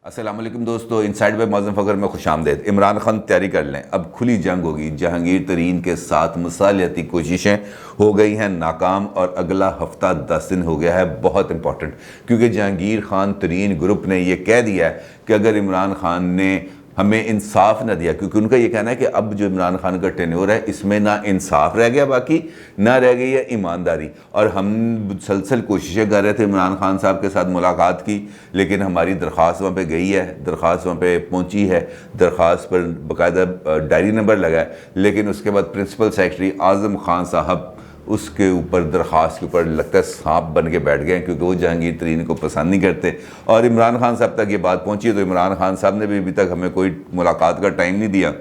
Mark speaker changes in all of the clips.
Speaker 1: السلام علیکم دوستو، انسائیڈ بائی معظم فخر میں خوش آمدید۔ عمران خان تیاری کر لیں، اب کھلی جنگ ہوگی۔ جہانگیر ترین کے ساتھ مصالحتی کوششیں ہو گئی ہیں ناکام، اور اگلا ہفتہ 10 دن ہو گیا ہے بہت امپورٹنٹ، کیونکہ جہانگیر خان ترین گروپ نے یہ کہہ دیا ہے کہ اگر عمران خان نے ہمیں انصاف نہ دیا، کیونکہ ان کا یہ کہنا ہے کہ اب جو عمران خان کا ٹینیور ہے اس میں نہ انصاف رہ گیا، باقی نہ رہ گئی ہے ایمانداری، اور ہم مسلسل کوششیں کر رہے تھے عمران خان صاحب کے ساتھ ملاقات کی، لیکن ہماری درخواست وہاں پہ گئی ہے، درخواست وہاں پہ پہنچی ہے، درخواست پر باقاعدہ ڈائری نمبر لگا ہے، لیکن اس کے بعد پرنسپل سیکرٹری اعظم خان صاحب اس کے اوپر درخواست کے اوپر لگتا ہے سانپ بن کے بیٹھ گئے ہیں، کیونکہ وہ جہانگیر ترین کو پسند نہیں کرتے، اور عمران خان صاحب تک یہ بات پہنچی ہے، تو عمران خان صاحب نے بھی ابھی تک ہمیں کوئی ملاقات کا ٹائم نہیں دیا۔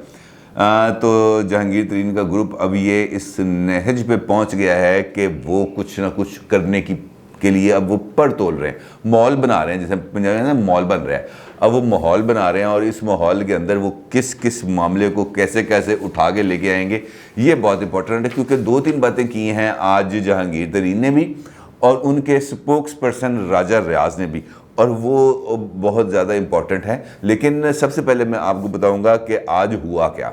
Speaker 1: تو جہانگیر ترین کا گروپ اب یہ اس نہج پہ پہنچ گیا ہے کہ وہ کچھ نہ کچھ کرنے کے لیے اب وہ پڑ تول رہے ہیں، ماحول بنا رہے ہیں، جیسے پنجابی میں ماحول بن رہا ہے، اب وہ ماحول بنا رہے ہیں، اور اس ماحول کے اندر وہ کس معاملے کو کیسے اٹھا کے لے کے آئیں گے، یہ بہت امپورٹنٹ ہے، کیونکہ 2-3 باتیں کی ہیں آج جہانگیر ترین نے بھی اور ان کے سپوکس پرسن راجہ ریاض نے بھی، اور وہ بہت زیادہ امپورٹنٹ ہے۔ لیکن سب سے پہلے میں آپ کو بتاؤں گا کہ آج ہوا کیا۔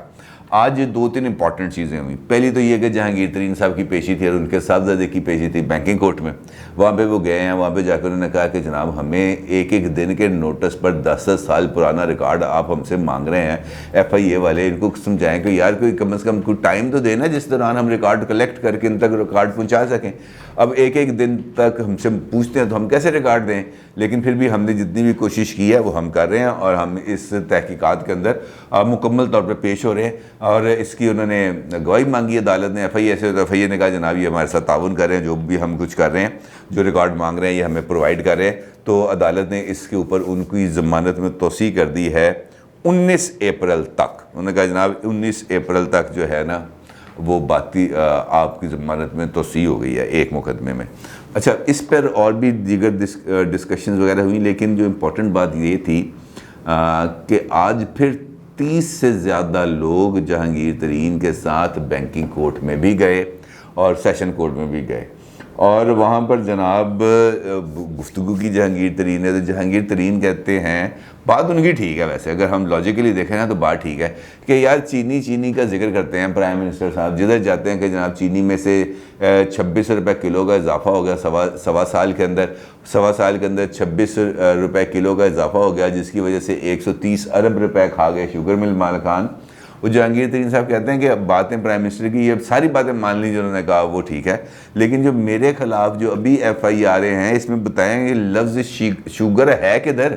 Speaker 1: آج 2-3 امپورٹنٹ چیزیں ہوئیں۔ پہلی تو یہ کہ جہانگیر ترین صاحب کی پیشی تھی اور ان کے صاحبزادے کی پیشی تھی بینکنگ کورٹ میں، وہاں پہ وہ گئے ہیں، وہاں پہ جا کر انہوں نے کہا کہ جناب ہمیں ایک دن کے نوٹس پر 10 سال پرانا ریکارڈ آپ ہم سے مانگ رہے ہیں، ایف آئی اے والے، ان کو سمجھائیں کہ یار کوئی کم از کم کوئی ٹائم تو دینا جس دوران ہم ریکارڈ کلیکٹ کر کے ان تک ریکارڈ پہنچا سکیں۔ اب ایک دن تک ہم سے پوچھتے ہیں تو ہم کیسے ریکارڈ دیں، لیکن پھر بھی ہم نے جتنی بھی کوشش کی ہے وہ ہم کر رہے ہیں، اور ہم اس تحقیقات کے اندر مکمل طور پہ پیش ہو رہے ہیں، اور اس کی انہوں نے گواہی مانگی عدالت نے ایف آئی اے سے، تو ایف آئی اے نے کہا جناب یہ ہمارے ساتھ تعاون کر رہے ہیں، جو بھی ہم کچھ کر رہے ہیں، جو ریکارڈ مانگ رہے ہیں یہ ہمیں پرووائڈ کر رہے ہیں۔ تو عدالت نے اس کے اوپر ان کی ضمانت میں توسیع کر دی ہے 19 اپریل تک۔ انہوں نے کہا جناب 19 اپریل تک جو ہے نا وہ باقی آپ کی ضمانت میں توسیع ہو گئی ہے ایک مقدمے میں۔ اچھا، اس پر اور بھی دیگر ڈسکشنز وغیرہ ہوئی، لیکن جو امپورٹنٹ بات یہ تھی کہ آج پھر 30 سے زیادہ لوگ جہانگیر ترین کے ساتھ بینکنگ کورٹ میں بھی گئے اور سیشن کورٹ میں بھی گئے، اور وہاں پر جناب گفتگو کی جہانگیر ترین نے۔ تو جہانگیر ترین کہتے ہیں، بات ان کی ٹھیک ہے، ویسے اگر ہم لاجیکلی دیکھیں نا تو بات ٹھیک ہے کہ یار چینی کا ذکر کرتے ہیں پرائم منسٹر صاحب، جدھر جاتے ہیں کہ جناب چینی میں سے 26 روپے کلو کا اضافہ ہو گیا سوا سال کے اندر 26 روپے کلو کا اضافہ ہو گیا، جس کی وجہ سے 130 ارب روپے کھا گئے شوگر مل مالکان۔ وہ جہانگیر ترین صاحب کہتے ہیں کہ باتیں پرائم منسٹر کی، یہ ساری باتیں مان لی جو انہوں نے کہا وہ ٹھیک ہے، لیکن جو میرے خلاف جو ابھی ایف آئی آر ہیں اس میں بتائیں کہ لفظ شوگر ہے کدھر،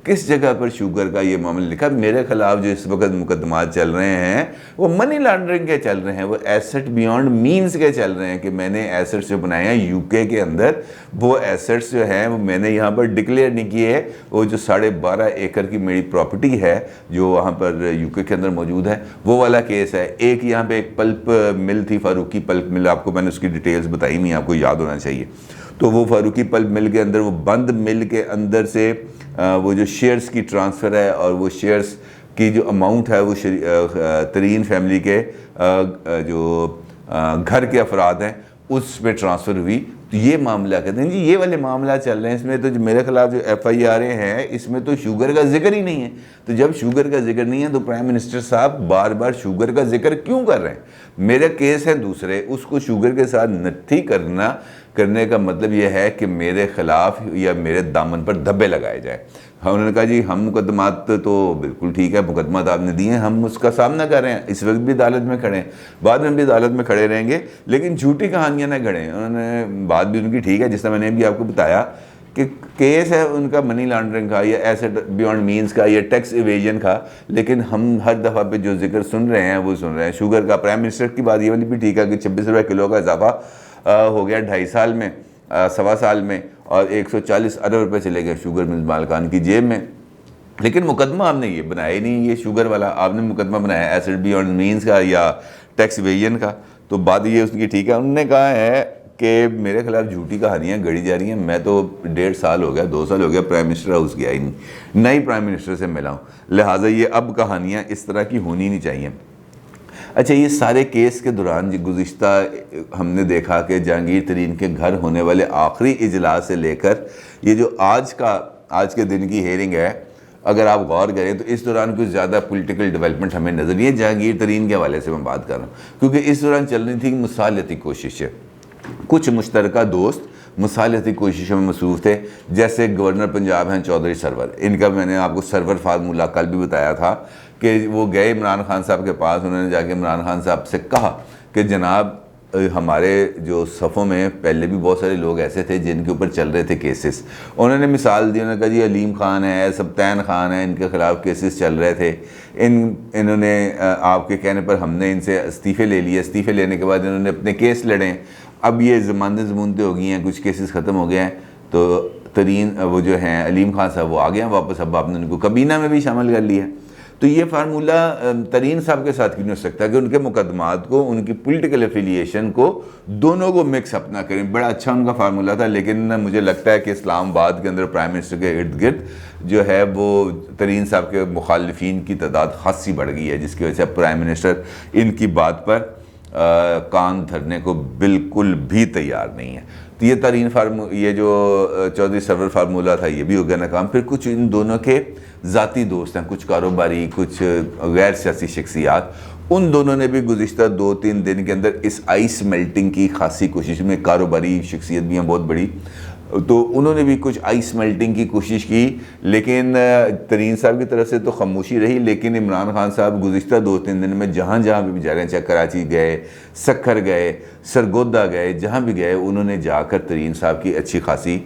Speaker 1: کس جگہ پر شوگر کا یہ معاملہ لکھا۔ میرے خلاف جو اس وقت مقدمات چل رہے ہیں وہ منی لانڈرنگ کے چل رہے ہیں، وہ ایسٹ بیونڈ مینز کے چل رہے ہیں، کہ میں نے ایسٹس جو بنائے ہیں یو کے اندر، وہ ایسٹس جو ہیں وہ میں نے یہاں پر ڈکلیئر نہیں کیے۔ وہ جو 12.5 ایکڑ کی میری پراپرٹی ہے جو وہاں پر یو کے اندر موجود ہے، وہ والا کیس ہے۔ ایک یہاں پہ ایک پلپ مل تھی، فاروقی پلپ مل، آپ کو میں نے اس کی ڈیٹیلز بتائی نہیں، آپ کو یاد ہونا چاہیے۔ تو وہ فاروقی پلپ مل کے اندر، وہ بند مل کے اندر سے وہ جو شیئرز کی ٹرانسفر ہے، اور وہ شیئرز کی جو اماؤنٹ ہے وہ ترین فیملی کے جو گھر کے افراد ہیں اس پہ ٹرانسفر ہوئی۔ تو یہ معاملہ کہتے ہیں جی یہ والے معاملات چل رہے ہیں، اس میں تو جو میرے خلاف جو ایف آئی آر ہیں اس میں تو شوگر کا ذکر ہی نہیں ہے۔ تو جب شوگر کا ذکر نہیں ہے تو پرائم منسٹر صاحب بار بار شوگر کا ذکر کیوں کر رہے ہیں؟ میرے کیس ہیں دوسرے، اس کو شوگر کے ساتھ نتھی کرنے کا مطلب یہ ہے کہ میرے خلاف یا میرے دامن پر دھبے لگائے جائیں۔ انہوں نے کہا جی ہم مقدمات تو بالکل ٹھیک ہے، مقدمات آپ نے دیے ہیں، ہم اس کا سامنا کر رہے ہیں، اس وقت بھی عدالت میں کھڑے ہیں، بعد میں بھی عدالت میں کھڑے رہیں گے، لیکن جھوٹی کہانیاں نہ گھڑیں۔ انہوں نے بات بھی ان کی ٹھیک ہے، جس طرح میں نے بھی آپ کو بتایا کہ کیس ہے ان کا منی لانڈرنگ کا یا ایسٹ بیونڈ مینز کا یا ٹیکس ایویژن کا، لیکن ہم ہر دفعہ پہ جو ذکر سن رہے ہیں وہ سن رہے ہیں شوگر کا۔ پرائم منسٹر کی بات یہ والی بھی ٹھیک ہے کہ 26 روپے کلو کا اضافہ ہو گیا 2.5 سال میں، سوا سال میں، اور 140 ارب روپے چلے گئے شوگر مل مالکان کی جیب میں، لیکن مقدمہ آپ نے یہ بنایا ہی نہیں، یہ شوگر والا آپ نے مقدمہ بنایا ایسٹ بیونڈ مینز کا یا ٹیکس ایویژن کا۔ تو بات یہ اس کی ٹھیک ہے، انہوں نے کہا ہے کہ میرے خلاف جھوٹی کہانیاں گڑی جا رہی ہیں۔ میں تو 1.5 سال ہو گیا، 2 سال ہو گیا پرائم منسٹر ہاؤس گیا ہی نہیں، نہ ہی پرائم منسٹر سے ملا ہوں، لہٰذا یہ اب کہانیاں اس طرح کی ہونی نہیں چاہیے۔ اچھا، یہ سارے کیس کے دوران گزشتہ ہم نے دیکھا کہ جہانگیر ترین کے گھر ہونے والے آخری اجلاس سے لے کر یہ جو آج کے دن کی ہیئرنگ ہے، اگر آپ غور کریں تو اس دوران کچھ زیادہ پولیٹیکل ڈیولپمنٹ ہمیں نظر نہیں ہے. جہانگیر ترین کے حوالے سے میں بات کر رہا ہوں, کیونکہ اس دوران چل رہی تھی مصالحتی کوششیں. کچھ مشترکہ دوست مصالحتی کوششوں میں مصروف تھے, جیسے گورنر پنجاب ہیں چودھری سرور. ان کا میں نے آپ کو سرور فارمولہ کل بھی بتایا تھا کہ وہ گئے عمران خان صاحب کے پاس. انہوں نے جا کے عمران خان صاحب سے کہا کہ جناب ہمارے جو صفوں میں پہلے بھی بہت سارے لوگ ایسے تھے جن کے اوپر چل رہے تھے کیسز. انہوں نے مثال دی, انہوں نے کہا جی علیم خان ہے, سبطین خان ہے, ان کے خلاف کیسز چل رہے تھے. انہوں نے آپ کے کہنے پر ہم نے ان سے استعفے لے لیے. استعفے لینے کے بعد انہوں نے اپنے کیس لڑے. اب یہ ضمانتیں ہو گئی ہیں, کچھ کیسز ختم ہو گئے ہیں, تو ترین وہ جو ہیں علیم خان صاحب وہ آ گئے ہیں واپس. اب آپ نے ان کو کابینہ میں بھی شامل کر لیا. تو یہ فارمولہ ترین صاحب کے ساتھ کیوں نہیں ہو سکتا کہ ان کے مقدمات کو, ان کی پولیٹیکل ایفیلیشن کو, دونوں کو مکس اپ نہ کریں. بڑا اچھا ان کا فارمولہ تھا, لیکن مجھے لگتا ہے کہ اسلام آباد کے اندر پرائم منسٹر کے ارد گرد جو ہے وہ ترین صاحب کے مخالفین کی تعداد خاصی بڑھ گئی ہے, جس کی وجہ سے پرائم منسٹر ان کی بات پر کان دھرنے کو بالکل بھی تیار نہیں ہے. تو یہ ترین یہ جو چودھری سرور فارمولہ تھا یہ بھی ہو گیا ناکام. پھر کچھ ان دونوں کے ذاتی دوست ہیں, کچھ کاروباری, کچھ غیر سیاسی شخصیات, ان دونوں نے بھی گزشتہ 2-3 دن کے اندر اس آئس میلٹنگ کی خاصی کوشش میں, کاروباری شخصیت بھی ہیں بہت بڑی, تو انہوں نے بھی کچھ آئس میلٹنگ کی کوشش کی. لیکن ترین صاحب کی طرف سے تو خاموشی رہی, لیکن عمران خان صاحب گزشتہ 2-3 دن میں جہاں بھی جا رہے ہیں, چاہے کراچی گئے, سکھر گئے, سرگودا گئے, جہاں بھی گئے, انہوں نے جا کر ترین صاحب کی اچھی خاصی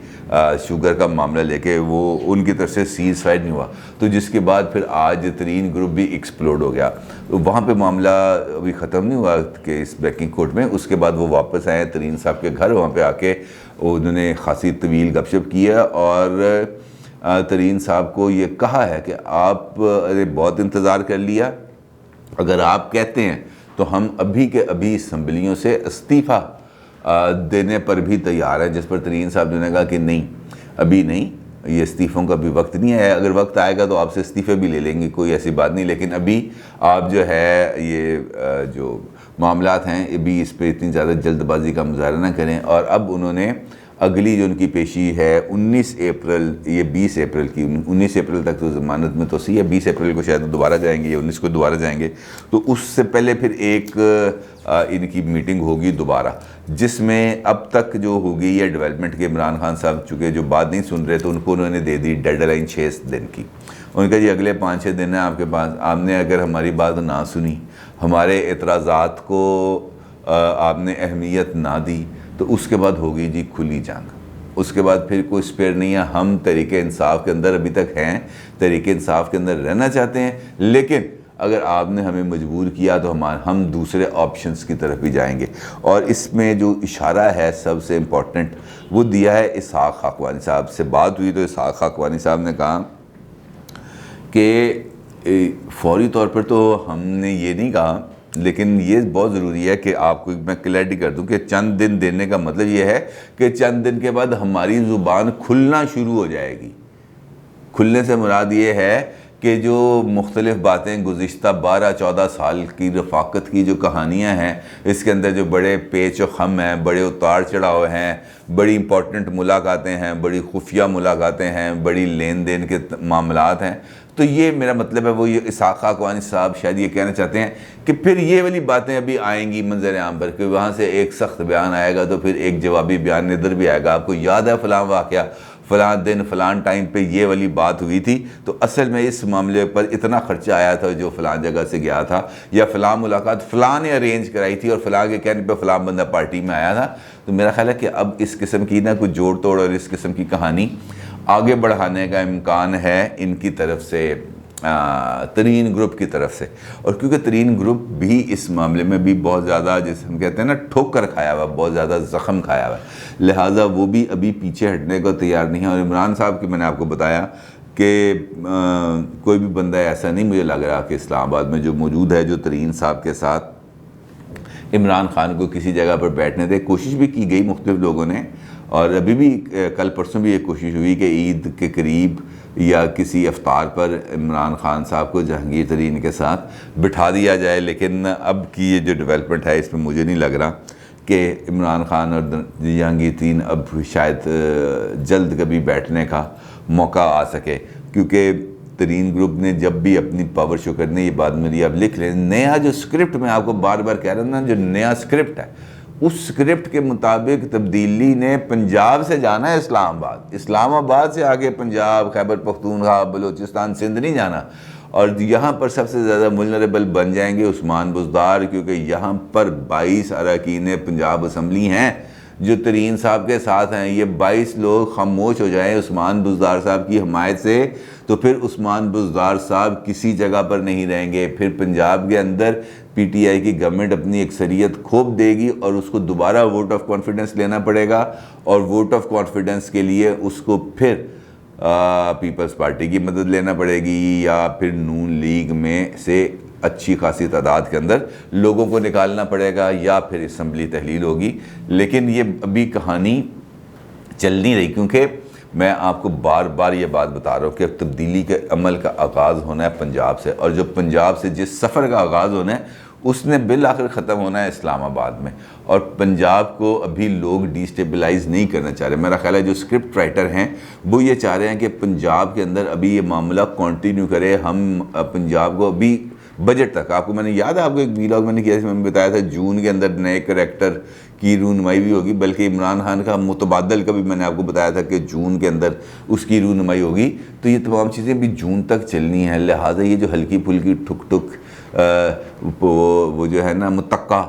Speaker 1: شوگر کا معاملہ لے کے, وہ ان کی طرف سے سیز فائر نہیں ہوا. تو جس کے بعد پھر آج ترین گروپ بھی ایکسپلوڈ ہو گیا. وہاں پہ معاملہ ابھی ختم نہیں ہوا کہ اس بیکنگ کورٹ میں. اس کے بعد وہ واپس آئے ترین صاحب کے گھر, وہاں پہ آ کے انہوں نے خاصی طویل گپ شپ کی ہے, اور ترین صاحب کو یہ کہا ہے کہ آپ بہت انتظار کر لیا, اگر آپ کہتے ہیں تو ہم ابھی کے ابھی اسمبلیوں سے استعفیٰ دینے پر بھی تیار ہیں. جس پر ترین صاحب نے کہا کہ نہیں, ابھی نہیں, یہ استعفوں کا بھی وقت نہیں ہے, اگر وقت آئے گا تو آپ سے استعفے بھی لے لیں گے, کوئی ایسی بات نہیں, لیکن ابھی آپ جو ہے یہ جو معاملات ہیں ابھی اس پہ اتنی زیادہ جلد بازی کا مظاہرہ نہ کریں. اور اب انہوں نے اگلی جو ان کی پیشی ہے 19 اپریل, یہ 20 اپریل کی, 19 اپریل تک تو ضمانت میں توسیع ہے, 20 اپریل کو شاید دوبارہ جائیں گے یا 19 کو دوبارہ جائیں گے, تو اس سے پہلے پھر ایک ان کی میٹنگ ہوگی دوبارہ, جس میں اب تک جو ہو گئی ہے ڈیولپمنٹ کے. عمران خان صاحب چونکہ جو بات نہیں سن رہے تو ان کو انہوں نے دے دی ڈیڈ لائن 6 دن کی. ان کا جی اگلے 5-6 دن ہیں آپ کے پاس, آپ نے اگر ہماری بات نہ سنی, ہمارے اعتراضات کو آپ نے اہمیت نہ دی, تو اس کے بعد ہوگی جی کھلی جنگ. اس کے بعد پھر کوئی سپیئر نہیں ہے. ہم تحریک انصاف کے اندر ابھی تک ہیں, تحریک انصاف کے اندر رہنا چاہتے ہیں, لیکن اگر آپ نے ہمیں مجبور کیا تو ہم دوسرے آپشنز کی طرف بھی جائیں گے. اور اس میں جو اشارہ ہے سب سے امپورٹنٹ وہ دیا ہے اسحاق خاقوانی صاحب سے. بات ہوئی تو اسحاق خاقوانی صاحب نے کہا کہ فوری طور پر تو ہم نے یہ نہیں کہا, لیکن یہ بہت ضروری ہے کہ آپ کو میں کلیئرٹی کر دوں کہ چند دن دینے کا مطلب یہ ہے کہ چند دن کے بعد ہماری زبان کھلنا شروع ہو جائے گی. کھلنے سے مراد یہ ہے کہ جو مختلف باتیں گزشتہ 12-14 سال کی رفاقت کی جو کہانیاں ہیں, اس کے اندر جو بڑے پیچ و خم ہیں, بڑے اتار چڑھاؤ ہیں, بڑی امپورٹنٹ ملاقاتیں ہیں, بڑی خفیہ ملاقاتیں ہیں, بڑی لین دین کے معاملات ہیں, تو یہ میرا مطلب ہے وہ یہ اسحاق خاقوانی صاحب شاید یہ کہنا چاہتے ہیں کہ پھر یہ والی باتیں ابھی آئیں گی منظر عام پر, کہ وہاں سے ایک سخت بیان آئے گا تو پھر ایک جوابی بیان ادھر بھی آئے گا. آپ کو یاد ہے فلاں واقعہ, فلاں دن فلاں ٹائم پہ یہ والی بات ہوئی تھی, تو اصل میں اس معاملے پر اتنا خرچہ آیا تھا جو فلاں جگہ سے گیا تھا, یا فلاں ملاقات فلاں نے ارینج کرائی تھی اور فلاں کے کہنے پہ فلاں بندہ پارٹی میں آیا تھا. تو میرا خیال ہے کہ اب اس قسم کی نہ کچھ جوڑ توڑ اور اس قسم کی کہانی آگے بڑھانے کا امکان ہے ان کی طرف سے, ترین گروپ کی طرف سے. اور کیونکہ ترین گروپ بھی اس معاملے میں بھی بہت زیادہ, جیسے ہم کہتے ہیں نا, ٹھوکر کھایا ہوا, بہت زیادہ زخم کھایا ہوا, لہٰذا وہ بھی ابھی پیچھے ہٹنے کو تیار نہیں ہے. اور عمران صاحب کی میں نے آپ کو بتایا کہ کوئی بھی بندہ ایسا نہیں مجھے لگ رہا کہ اسلام آباد میں جو موجود ہے جو ترین صاحب کے ساتھ عمران خان کو کسی جگہ پر بیٹھنے دے. کوشش بھی کی گئی مختلف لوگوں نے, اور ابھی بھی کل پرسوں بھی ایک کوشش ہوئی کہ عید کے قریب یا کسی افطار پر عمران خان صاحب کو جہانگیر ترین کے ساتھ بٹھا دیا جائے. لیکن اب کی یہ جو ڈیولپمنٹ ہے اس میں مجھے نہیں لگ رہا کہ عمران خان اور جہانگیر ترین اب شاید جلد کبھی بیٹھنے کا موقع آ سکے, کیونکہ ترین گروپ نے جب بھی اپنی پاور شو کرنے یہ بات میری آپ لکھ لیں، نیا جو اسکرپٹ میں آپ کو بار بار کہہ رہا ہوں نا، جو نیا اسکرپٹ ہے اس اسکرپٹ کے مطابق تبدیلی نے پنجاب سے جانا ہے اسلام آباد سے آگے پنجاب، خیبر پختونخوا، بلوچستان، سندھ نہیں جانا. اور یہاں پر سب سے زیادہ ملنریبل بن جائیں گے عثمان بزدار، کیونکہ یہاں پر 22 اراکین پنجاب اسمبلی ہیں جو ترین صاحب کے ساتھ ہیں. یہ 22 لوگ خاموش ہو جائیں عثمان بزدار صاحب کی حمایت سے تو پھر عثمان بزدار صاحب کسی جگہ پر نہیں رہیں گے. پھر پنجاب کے اندر پی ٹی آئی کی گورنمنٹ اپنی اکثریت کھوپ دے گی اور اس کو دوبارہ ووٹ آف کانفیڈنس لینا پڑے گا، اور ووٹ آف کانفیڈنس کے لیے اس کو پھر پیپلز پارٹی کی مدد لینا پڑے گی، یا پھر نون لیگ میں سے اچھی خاصی تعداد کے اندر لوگوں کو نکالنا پڑے گا، یا پھر اسمبلی تحلیل ہوگی. لیکن یہ ابھی کہانی چل نہیں رہی، کیونکہ میں آپ کو بار بار یہ بات بتا رہا ہوں کہ تبدیلی کے عمل کا آغاز ہونا ہے پنجاب سے، اور جو پنجاب سے جس سفر کا آغاز ہونا ہے اس نے بالآخر ختم ہونا ہے اسلام آباد میں. اور پنجاب کو ابھی لوگ ڈیسٹیبلائز نہیں کرنا چاہ رہے. میرا خیال ہے جو اسکرپٹ رائٹر ہیں وہ یہ چاہ رہے ہیں کہ پنجاب کے اندر ابھی یہ معاملہ کنٹینیو کرے. ہم پنجاب کو ابھی بجٹ تک، آپ کو میں نے یاد ہے، آپ کو ایک ویلاگ میں نے کیا، میں نے بتایا تھا جون کے اندر نئے کریکٹر کی رونمائی بھی ہوگی، بلکہ عمران خان کا متبادل کا بھی میں نے آپ کو بتایا تھا کہ جون کے اندر اس کی رونمائی ہوگی. تو یہ تمام چیزیں بھی جون تک چلنی ہیں، لہٰذا یہ جو ہلکی پھلکی ٹھک ٹھک وہ جو ہے نا متقع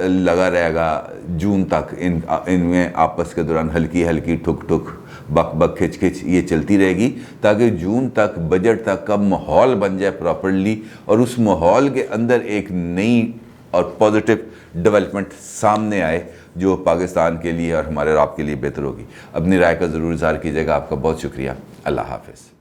Speaker 1: لگا رہے گا جون تک، ان میں آپس کے دوران ہلکی ہلکی ٹھک ٹھک بک بک کھچ کھچ یہ چلتی رہے گی، تاکہ جون تک بجٹ تک کا ماحول بن جائے پراپرلی، اور اس ماحول کے اندر ایک نئی اور پازیٹیو ڈیولپمنٹ سامنے آئے جو پاکستان کے لیے اور ہمارے آپ کے لیے بہتر ہوگی. اپنی رائے کا ضرور اظہار کیجیے گا. آپ کا بہت شکریہ. اللہ حافظ.